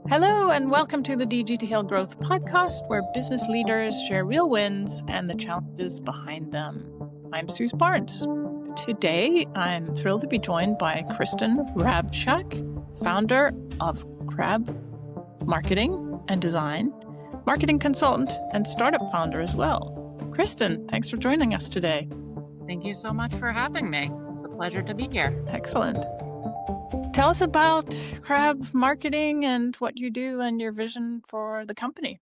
Hello, and welcome to the DGTL Growth Podcast, where business leaders share real wins and the challenges behind them. I'm Suse Barnes. Today, I'm thrilled to be joined by Kristen Hrabczak, founder of Khrab Marketing and Design, marketing consultant, and startup founder as well. Kristen, thanks for joining us today. Thank you so much for having me. It's a pleasure to be here. Excellent. Tell us about Khrab Marketing and what you do and your vision for the company.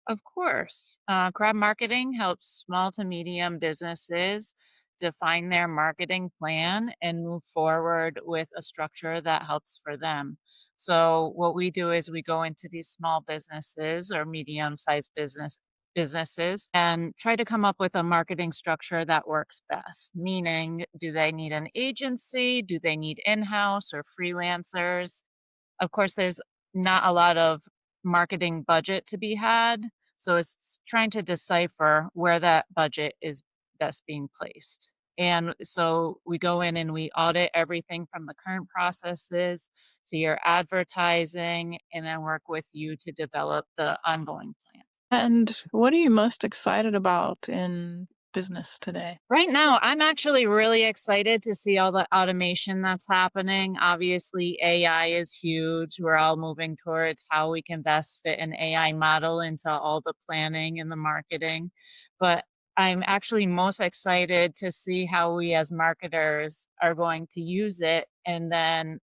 Of course, Khrab Marketing helps small to medium businesses define their marketing plan and move forward with a structure that helps for them. So what we do is we go into these small businesses or medium-sized businesses and try to come up with a marketing structure that works best. Meaning, do they need an agency? Do they need in-house or freelancers? Of course, there's not a lot of marketing budget to be had, so it's trying to decipher where that budget is best being placed. And so we go in and we audit everything from the current processes to your advertising, and then work with you to develop the ongoing plan. And what are you most excited about in business today? Right now, I'm actually really excited to see all the automation that's happening. Obviously, AI is huge. We're all moving towards how we can best fit an AI model into all the planning and the marketing. But I'm actually most excited to see how we as marketers are going to use it, and then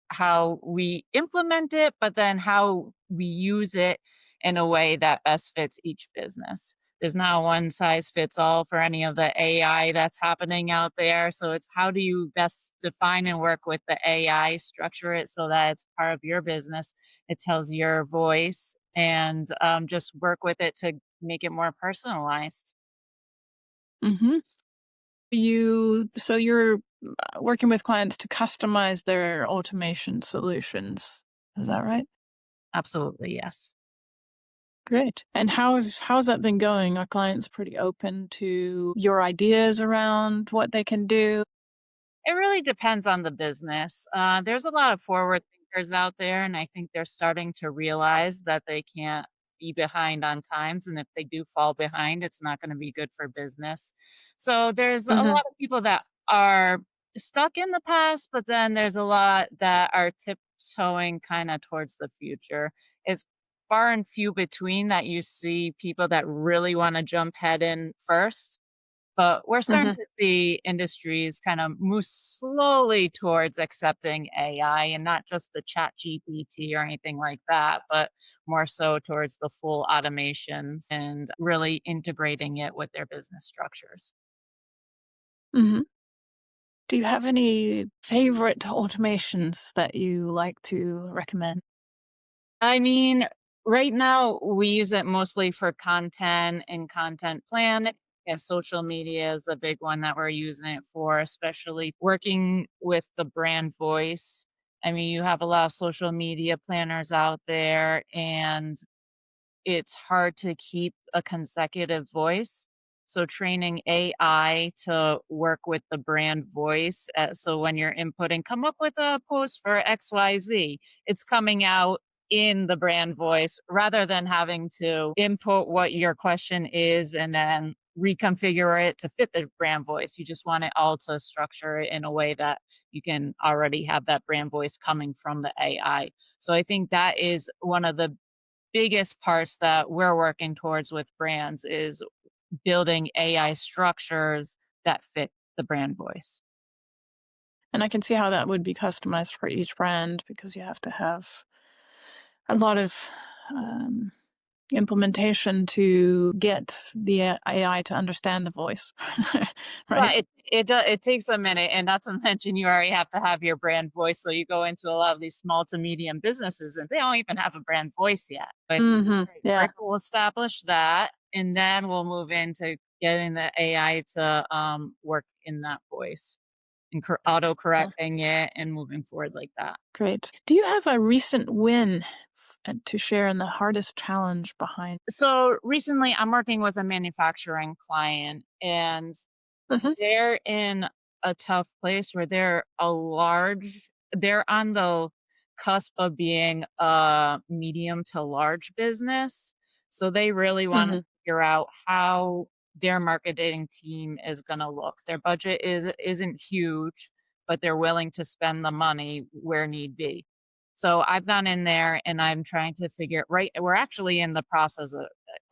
how we implement it, but then how we use it in a way that best fits each business. There's not one size fits all for any of the AI that's happening out there. So it's how do you best define and work with the AI, structure it so that it's part of your business, it tells your voice, and just work with it to make it more personalized. Mm-hmm. You're working with clients to customize their automation solutions. Is that right? Absolutely, yes. Great. And how's that been going? Are clients pretty open to your ideas around what they can do? It really depends on the business. There's a lot of forward thinkers out there, and I think they're starting to realize that they can't be behind on times. And if they do fall behind, it's not going to be good for business. So there's a Mm-hmm. lot of people that are stuck in the past, but then there's a lot that are tiptoeing kind of towards the future. It's far and few between that you see people that really want to jump head in first, but we're starting Mm-hmm. to see industries kind of move slowly towards accepting AI, and not just the chat GPT or anything like that, but more so towards the full automations and really integrating it with their business structures. Mm-hmm. Do you have any favorite automations that you like to recommend? I mean, right now we use it mostly for content and content plan. Yeah, social media is the big one that we're using it for, especially working with the brand voice. I mean, you have a lot of social media planners out there, and it's hard to keep a consecutive voice. So training AI to work with the brand voice. So when you're inputting, come up with a post for XYZ, it's coming out in the brand voice rather than having to input what your question is and then reconfigure it to fit the brand voice. You just want it all to structure it in a way that you can already have that brand voice coming from the AI. So I think that is one of the biggest parts that we're working towards with brands is building AI structures that fit the brand voice. And I can see how that would be customized for each brand because you have to have a lot of um, implementation to get the AI to understand the voice, right? But it takes a minute, and not to mention you already have to have your brand voice. So you go into a lot of these small to medium businesses, and they don't even have a brand voice yet. But Mm-hmm. Yeah. we'll establish that, and then we'll move into getting the AI to work in that voice and auto correcting it and moving forward like that. Great. Do you have a recent win to share in the hardest challenge behind? So recently, I'm working with a manufacturing client, and Mhm. they're in a tough place where they're on the cusp of being a medium to large business. So they really want to Hmm. figure out how their marketing team is going to look. Their budget isn't huge, but they're willing to spend the money where need be. So I've gone in there and I'm trying to figure right. We're actually in the process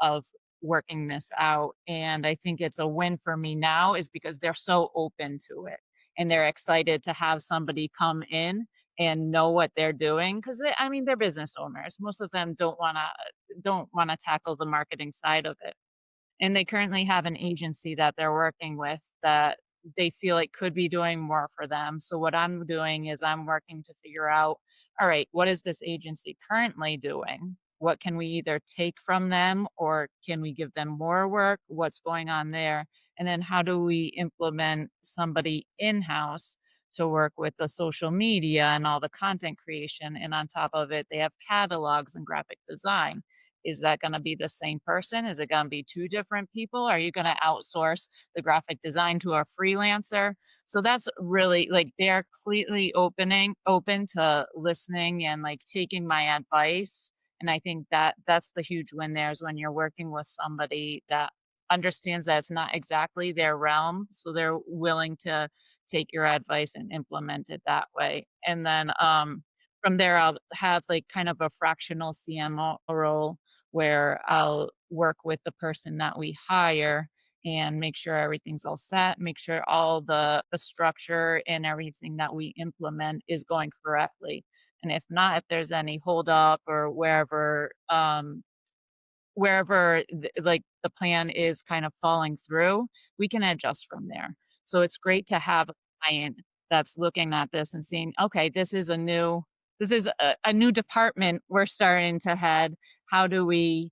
of working this out. And I think it's a win for me now is because they're so open to it and they're excited to have somebody come in and know what they're doing because I mean they're business owners. Most of them don't want to tackle the marketing side of it. And they currently have an agency that they're working with that they feel like could be doing more for them. So what I'm doing is I'm working to figure out, all right, what is this agency currently doing? What can we either take from them or can we give them more work? What's going on there? And then how do we implement somebody in-house to work with the social media and all the content creation? And on top of it, they have catalogs and graphic design. Is that going to be the same person? Is it going to be two different people? Are you going to outsource the graphic design to a freelancer? So that's really like they're completely open to listening and like taking my advice. And I think that that's the huge win there is when you're working with somebody that understands that it's not exactly their realm. So they're willing to take your advice and implement it that way. And then from there, I'll have like kind of a fractional CMO role where I'll work with the person that we hire and make sure everything's all set, make sure all the structure and everything that we implement is going correctly. And if not, if there's any hold up or like the plan is kind of falling through, we can adjust from there. So it's great to have a client that's looking at this and seeing, okay, this is a new department we're starting to head. How do we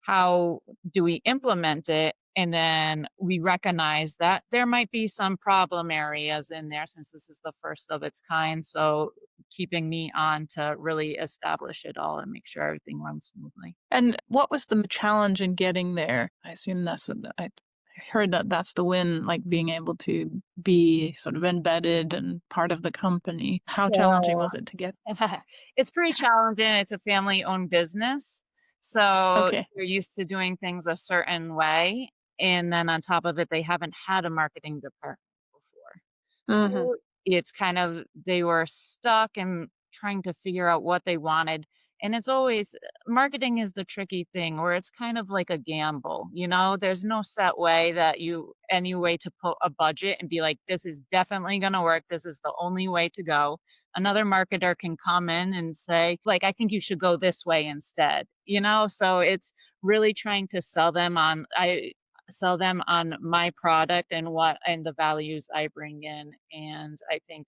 how do we implement it? And then we recognize that there might be some problem areas in there since this is the first of its kind. So keeping me on to really establish it all and make sure everything runs smoothly. And what was the challenge in getting there? I assume I heard that that's the win, like being able to be sort of embedded and part of the company. How challenging So was it to get? it's pretty challenging. It's a family-owned business, so Okay. they're used to doing things a certain way, and then on top of it, they haven't had a marketing department before. Hmm. So it's kind of they were stuck and trying to figure out what they wanted, and it's always marketing is the tricky thing where it's kind of like a gamble, you know? There's no set way that you any way to put a budget and be like, "This is definitely gonna work. This is the only way to go." Another marketer can come in and say, like, "I think you should go this way instead," you know? So it's really trying to sell them on my product and what and the values I bring in. And I think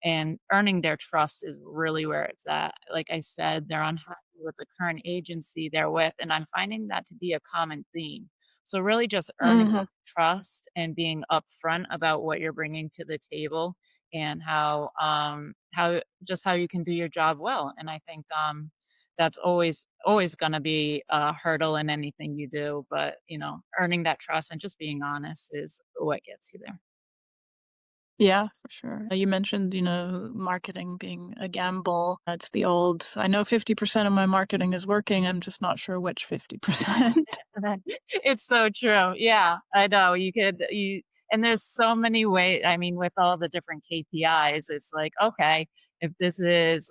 and earning their trust is really where it's at. Like I said, they're unhappy with the current agency they're with, and I'm finding that to be a common theme. So really just earning Hmm. trust and being upfront about what you're bringing to the table and how you can do your job well. And I think that's always going to be a hurdle in anything you do, but you know, earning that trust and just being honest is what gets you there. Yeah, for sure. You mentioned, marketing being a gamble. It's the old, I know 50% of my marketing is working. I'm just not sure which 50%. It's so true. Yeah, I know. And there's so many ways. I mean, with all the different KPIs, it's like, okay, if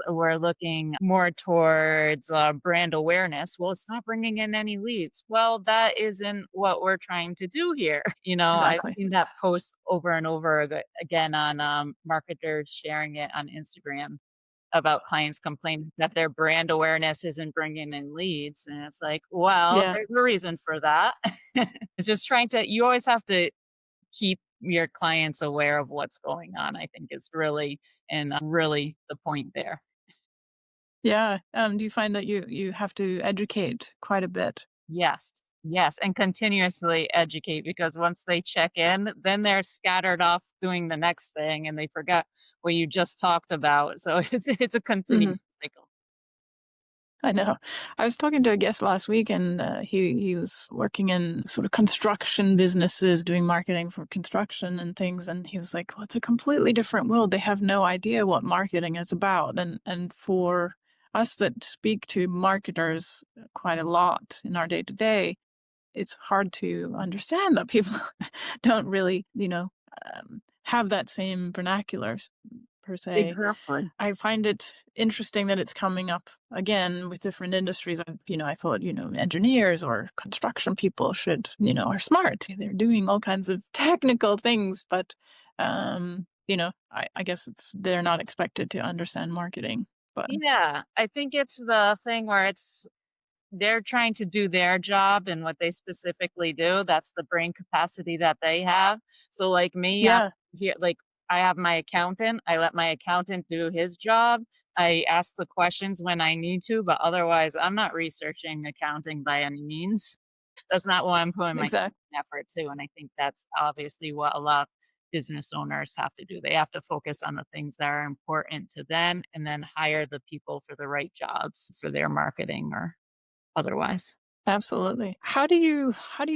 we're looking more towards brand awareness, well, it's not bringing in any leads. Well, that isn't what we're trying to do here. You know, I've Exactly. seen that post over and over again on marketers sharing it on Instagram about clients complaining that their brand awareness isn't bringing in leads. And it's like, well, Yeah. there's a reason for that. It's just you always have to keep your clients aware of what's going on, I think is really the point there. Yeah. Do you find that you have to educate quite a bit? Yes. Yes. And continuously educate because once they check in, then they're scattered off doing the next thing and they forgot what you just talked about. So it's a Mhm. continuous cycle. I know. I was talking to a guest last week, and he was working in sort of construction businesses, doing marketing for construction and things. And he was like, "Well, it's a completely different world. They have no idea what marketing is about." And for us that speak to marketers quite a lot in our day to day, it's hard to understand that people don't really, have that same vernacular per se. Exactly. I find it interesting that it's coming up again with different industries. I thought, engineers or construction people are smart. They're doing all kinds of technical things, but, I guess they're not expected to understand marketing. But Yeah, I think it's the thing where they're trying to do their job and what they specifically do, that's the brain capacity that they have. So, like me, I'm yeah, here like, I have my accountant, I let my accountant do his job. I ask the questions when I need to, but otherwise, I'm not researching accounting by any means. That's not what I'm putting my exactly. effort to, and I think that's obviously what a lot of business owners have to do. They have to focus on the things that are important to them and then hire the people for the right jobs for their marketing or otherwise. Absolutely. How do you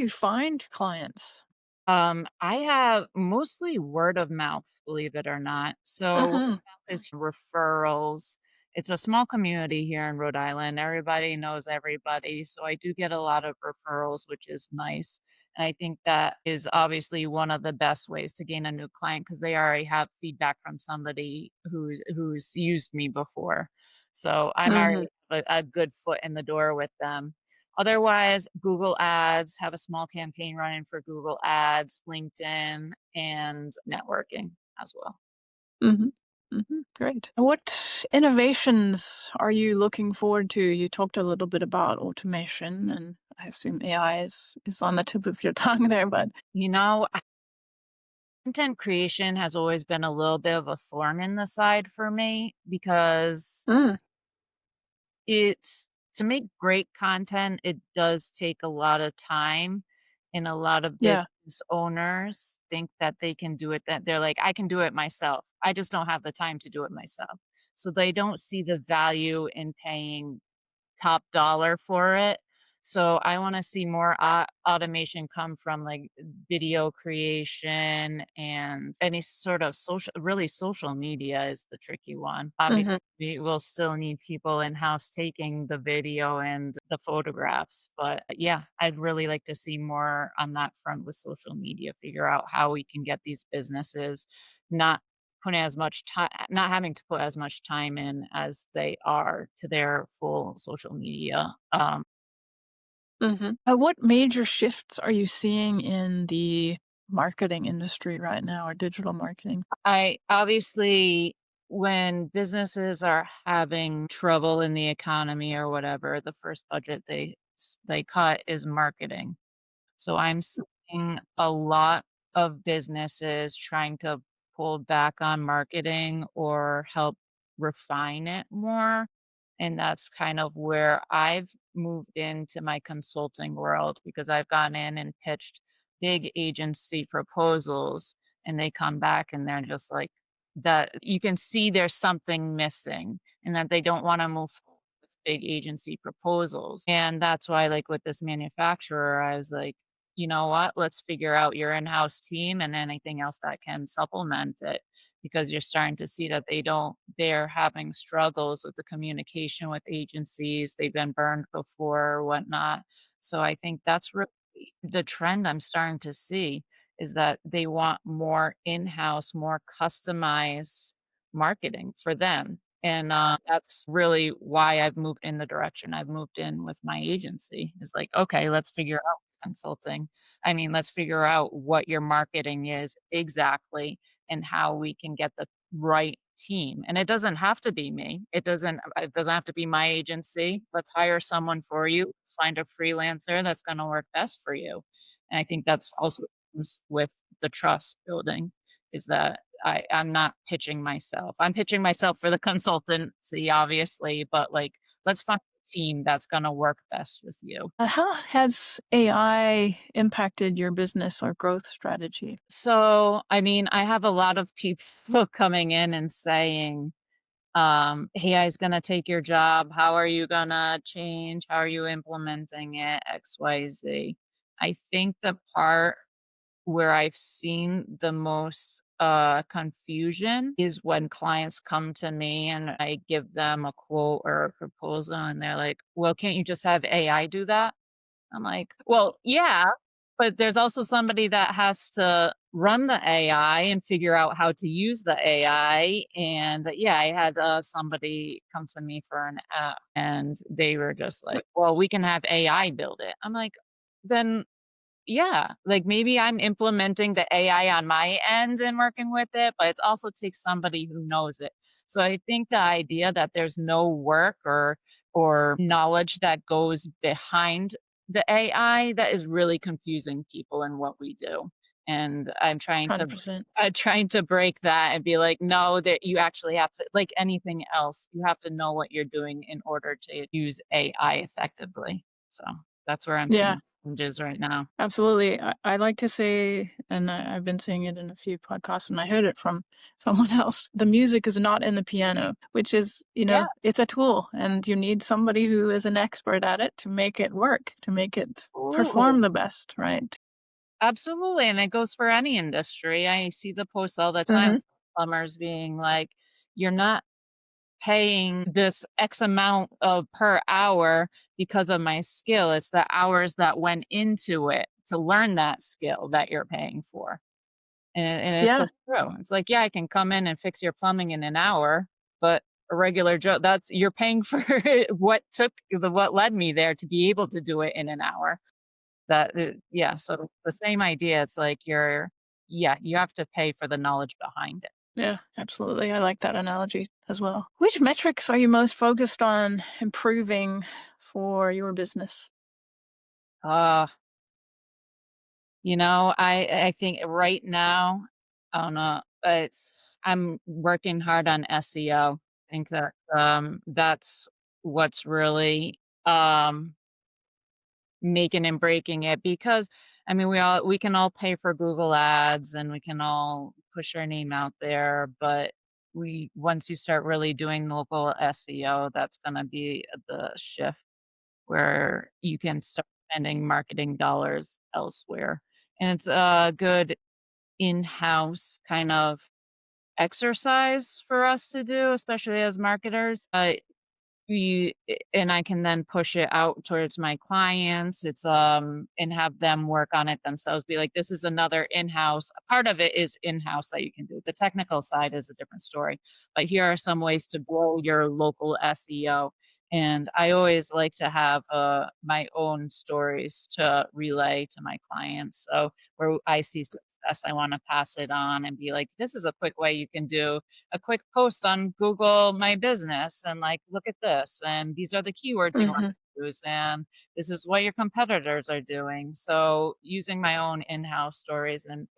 find clients? I have mostly word of mouth, believe it or not. So word Hmm. of mouth is referrals. It's a small community here in Rhode Island. Everybody knows everybody. So I do get a lot of referrals, which is nice. And I think that is obviously one of the best ways to gain a new client because they already have feedback from somebody who's used me before. So I'm Hmm. already a good foot in the door with them. Otherwise, Google Ads, have a small campaign running for Google Ads, LinkedIn, and networking as well. Hmm. Hmm. Great. What innovations are you looking forward to? You talked a little bit about automation, and I assume AI is on the tip of your tongue there, but You know, content creation has always been a little bit of a thorn in the side for me because mm, it's to make great content, it does take a lot of time, and a lot of yeah. business owners think that they can do it, that they're like, "I can do it myself. I just don't have the time to do it myself." So they don't see the value in paying top dollar for it. So I wanna see more automation come from, like, video creation and any sort of social media is the tricky one. Obviously, Hmm. we'll still need people in-house taking the video and the photographs, but, yeah, I'd really like to see more on that front with social media, figure out how we can get these businesses not putting as much time not having to put as much time in as they are to their full social media. Hmm. What major shifts are you seeing in the marketing industry right now, or digital marketing? I obviously, when businesses are having trouble in the economy or whatever, the first budget they cut is marketing. So I'm seeing a lot of businesses trying to pull back on marketing or help refine it more. And that's kind of where I've moved into my consulting world because I've gone in and pitched big agency proposals and they come back and they're just like that you can see there's something missing and that they don't want to move forward with big agency proposals. And that's why like with this manufacturer, I was like, you know what? Let's figure out your in-house team and anything else that can supplement it because you're starting to see that they're having struggles with the communication with agencies. They've been burned before or whatnot. So I think that's really the trend I'm starting to see is that they want more in-house, more customized marketing for them. And that's really why I've moved in the direction I've moved in with my agency is like, okay, let's figure out consulting. I mean, let's figure out what your marketing is exactly and how we can get the right team. And it doesn't have to be me. It doesn't have to be my agency. Let's hire someone for you. Let's find a freelancer that's going to work best for you. And I think that's also comes with the trust building is that I'm not pitching myself. I'm pitching myself for the consultancy, obviously, but like let's find a team that's going to work best with you. How has AI impacted your business or growth strategy? So, I mean, I have a lot of people coming in and saying, AI is going to take your job. How are you going to change? How are you implementing it? XYZ. I think the part where I've seen the most confusion is when clients come to me and I give them a quote or a proposal and they're like, well, can't you just have AI do that? I'm like, well, yeah, but there's also somebody that has to run the AI and figure out how to use the AI. And yeah, I had somebody come to me for an app and they were just like, well, we can have AI build it. I'm like, then yeah, like maybe I'm implementing the AI on my end and working with it, but it also takes somebody who knows it. So I think the idea that there's no work or knowledge that goes behind the AI, that is really confusing people in what we do. And $100%. I'm trying to break that and be like, no, that you actually have to, like anything else, you have to know what you're doing in order to use AI effectively. So that's where I'm Yeah. seeing changes right now. Absolutely. I like to say, and I've been saying it in a few podcasts, and I heard it from someone else, the music is not in the piano, which is, Yeah, it's a tool, and you need somebody who is an expert at it to make it work, to make it perform absolutely. the best, right? Absolutely. And it goes for any industry. I see the posts all the time, Hmm. plumbers being like, you're not paying this X amount of per hour because of my skill. It's the hours that went into it to learn that skill that you're paying for. And it's so Yeah. true. It's like, yeah, I can come in and fix your plumbing in an hour, but a regular Joe, that's you're paying for what led me there to be able to do it in an hour. Yeah, so the same idea. It's like yeah, you have to pay for the knowledge behind it. Yeah, absolutely. I like that analogy as well. Which metrics are you most focused on improving for your business? Uh, I think right now, I don't know, I'm working hard on SEO. I think that that's what's really making and breaking it because I mean we can all pay for Google ads and we can all push our name out there, but we once you start really doing local SEO, that's gonna be the shift where you can start spending marketing dollars elsewhere. And it's a good in-house kind of exercise for us to do, especially as marketers. And I can then push it out towards my clients. And have them work on it themselves. Be like, this is another in-house. A part of it is in-house that you can do. The technical side is a different story. But here are some ways to grow your local SEO. And I always like to have my own stories to relay to my clients. So where I see success, I want to pass it on and be like, this is a quick way you can do a quick post on Google My Business and like, look at this. And these are the keywords you want Hmm. to use. And this is what your competitors are doing. So using my own in-house stories and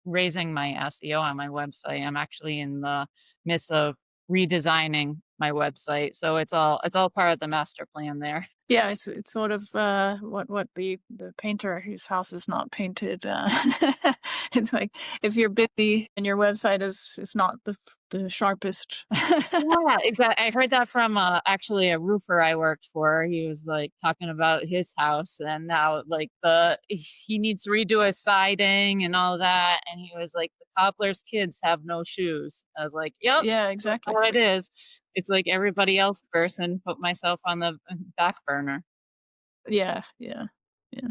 raising my SEO on my website. I'm actually in the midst of redesigning my website. So it's all part of the master plan there. Yeah, it's sort of what the painter whose house is not painted. It's like if you're busy and your website is not the sharpest. Yeah, exactly. I heard that from actually a roofer I worked for. He was like talking about his house and now like the he needs to redo his siding and all that. And he was like, the cobbler's kids have no shoes. I was like, yep, Yeah, that's exactly. how it is. It's like everybody else first and put myself on the back burner. Yeah, yeah, yeah.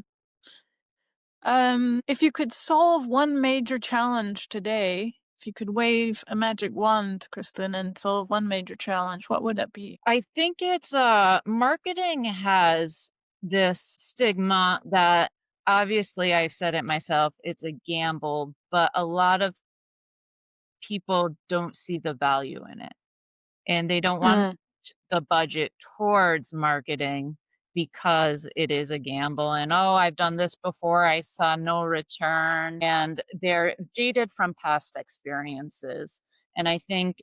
If you could solve one major challenge today, if you could wave a magic wand, Kristen, and solve one major challenge, what would that be? I think it's marketing has this stigma that obviously I've said it myself, it's a gamble, but a lot of people don't see the value in it and they don't want Mm, the budget towards marketing because it is a gamble and oh I've done this before, I saw no return, and they're jaded from past experiences. And I think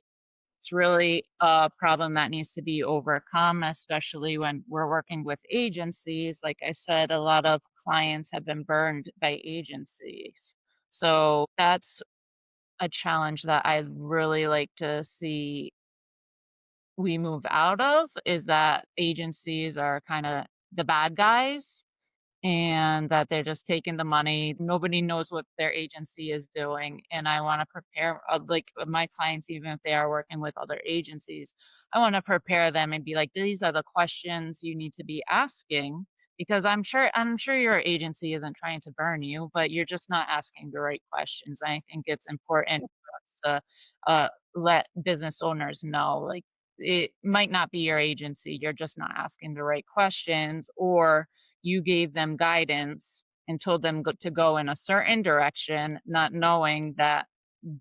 it's really a problem that needs to be overcome, especially when we're working with agencies. Like I said, a lot of clients have been burned by agencies. So that's a challenge that I really like to see we move out of is that agencies are kind of the bad guys and that they're just taking the money. Nobody knows what their agency is doing. And I want to prepare, like my clients, even if they are working with other agencies, I want to prepare them and be like, these are the questions you need to be asking because I'm sure your agency isn't trying to burn you, but you're just not asking the right questions. I think it's important for us to let business owners know, like, it might not be your agency. You're just not asking the right questions, or you gave them guidance and told them to go in a certain direction, not knowing that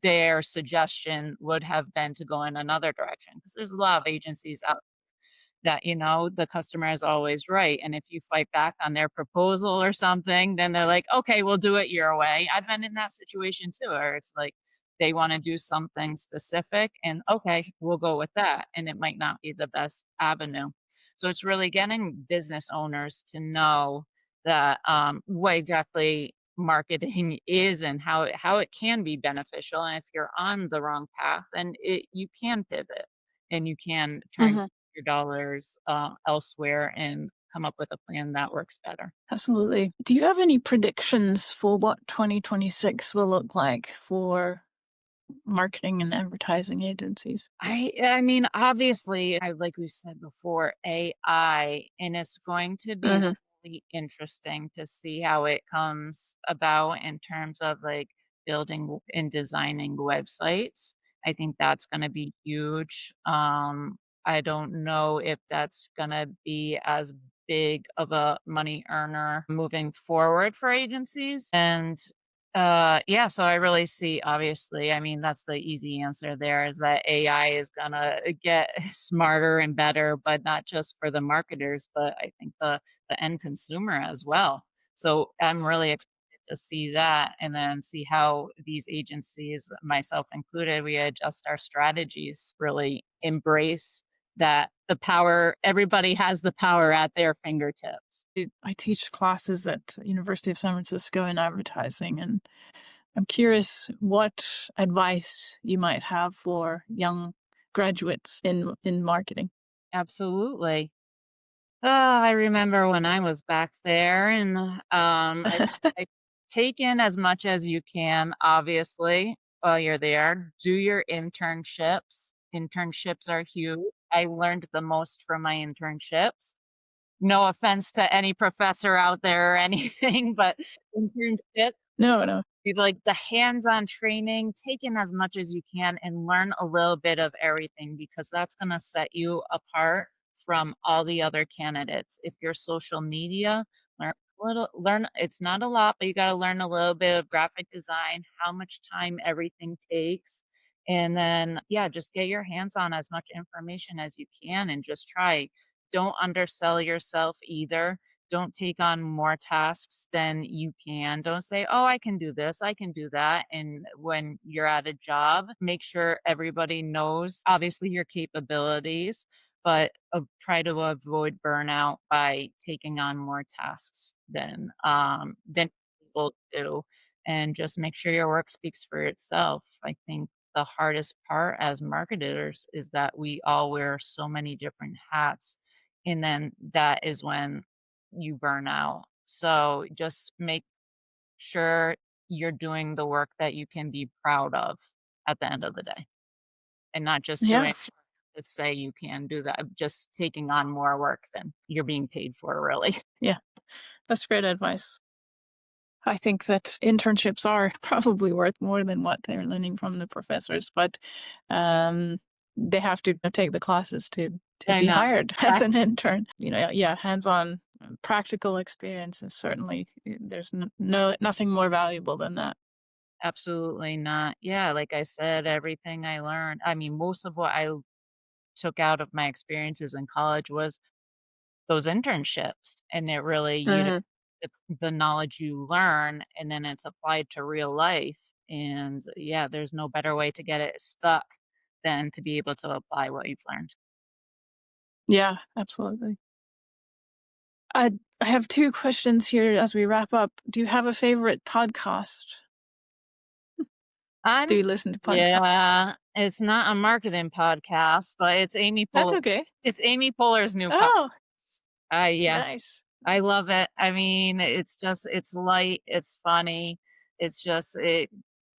their suggestion would have been to go in another direction. Because there's a lot of agencies out that, the customer is always right. And if you fight back on their proposal or something, then they're like, okay, we'll do it your way. I've been in that situation too, where it's like they want to do something specific and okay, we'll go with that. And it might not be the best avenue. So it's really getting business owners to know that what exactly marketing is and how it can be beneficial. And if you're on the wrong path, then you can pivot and you can turn Mhm. your dollars elsewhere and come up with a plan that works better. Absolutely. Do you have any predictions for what 2026 will look like for marketing and advertising agencies? I mean, obviously, like we said before, AI, and it's going to be Mhm. really interesting to see how it comes about in terms of like building and designing websites. I think that's going to be huge. I don't know if that's going to be as big of a money earner moving forward for agencies. And yeah, so I really see, obviously, I mean, that's the easy answer there is that AI is gonna get smarter and better, but not just for the marketers, but I think the end consumer as well. So I'm really excited to see that and then see how these agencies, myself included, we adjust our strategies, really embrace that the power, everybody has the power at their fingertips. I teach classes at University of San Francisco in advertising, and I'm curious what advice you might have for young graduates in marketing. Absolutely. Oh, I remember when I was back there and, I take in as much as you can, obviously, while you're there. Do your internships. Internships are huge. I learned the most from my internships. No offense to any professor out there or anything, but internships, No, no. like the hands-on training, take in as much as you can and learn a little bit of everything because that's going to set you apart from all the other candidates. If you're social media, learn it's not a lot, but you got to learn a little bit of graphic design, how much time everything takes. And then yeah, just get your hands on as much information as you can and just try. Don't undersell yourself either. Don't take on more tasks than you can. Don't say, "Oh, I can do this, I can do that." And when you're at a job, make sure everybody knows, obviously, your capabilities, but try to avoid burnout by taking on more tasks than people do, and just make sure your work speaks for itself. I think the hardest part as marketers is that we all wear so many different hats, and then that is when you burn out. So just make sure you're doing the work that you can be proud of at the end of the day and not just Yeah, doing to say you can do that, just taking on more work than you're being paid for, really. yeah. That's great advice. I think that internships are probably worth more than what they're learning from the professors, but um, they have to take the classes to I be know. hired as an intern. Yeah, hands-on practical experience is certainly there's nothing more valuable than that. Absolutely not. Yeah, like I said, everything I learned, I mean, most of what I took out of my experiences in college was those internships, and it really Mhm. the knowledge you learn, and then it's applied to real life, and yeah, there's no better way to get it stuck than to be able to apply what you've learned. Yeah, absolutely. I have two questions here as we wrap up. Do you have a favorite podcast? I'm Do you listen to podcasts? Yeah, it's not a marketing podcast, but That's okay. It's Amy Poehler's new podcast. Oh, Yeah, nice. I Nice. love it. I mean, it's light, it's funny. It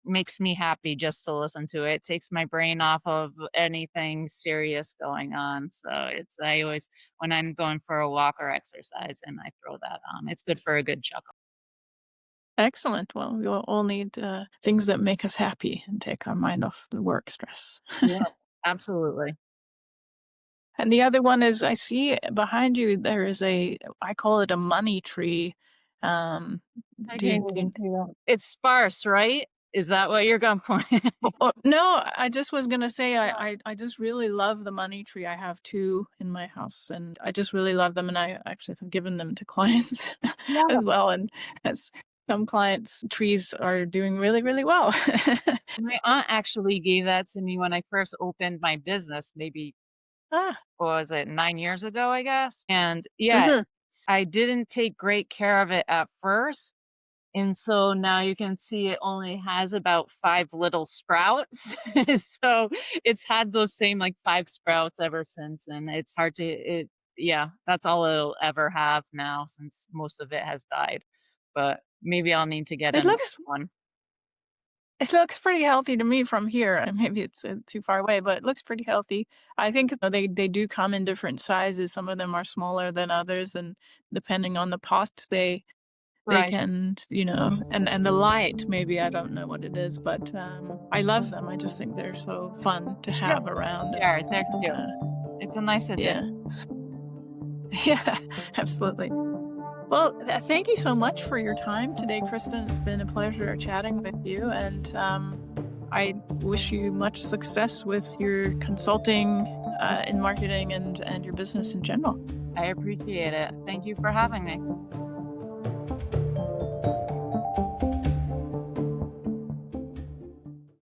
makes me happy just to listen to it. It takes my brain off of anything serious going on. So I always, when I'm going for a walk or exercise, and I throw that on. It's good for a good chuckle. Excellent. Well, we all need things that make us happy and take our mind off the work stress. Yeah, absolutely. And the other one is I see behind you there is I call it a money tree. Um, I do can't you, even see that. It's sparse, right? Is that what you're going for? oh, no, I just was gonna say I just really love the money tree. I have two in my house, and I just really love them, and I actually have given them to clients Yeah. as well. And as some clients' trees are doing really, really well. My aunt actually gave that to me when I first opened my business, maybe, Ah, what was it, 9 years ago, I guess? And yeah, mhm. I didn't take great care of it at first. And so now you can see it only has about 5 little sprouts. So it's had those same like 5 sprouts ever since. And it's hard to it yeah, that's all it'll ever have now since most of it has died. But maybe I'll need to get It another looks one. It looks pretty healthy to me from here, and maybe it's too far away, but it looks pretty healthy. I think they do come in different sizes. Some of them are smaller than others, and depending on the pot, they Right. can, and the light. Maybe I don't know what it is, but I love them. I just think they're so fun to Yeah, have around, they are. They're and cute. It's a nice addition. yeah, yeah, absolutely. Well, thank you so much for your time today, Kristen. It's been a pleasure chatting with you, and I wish you much success with your consulting in marketing and your business in general. I appreciate it. Thank you for having me.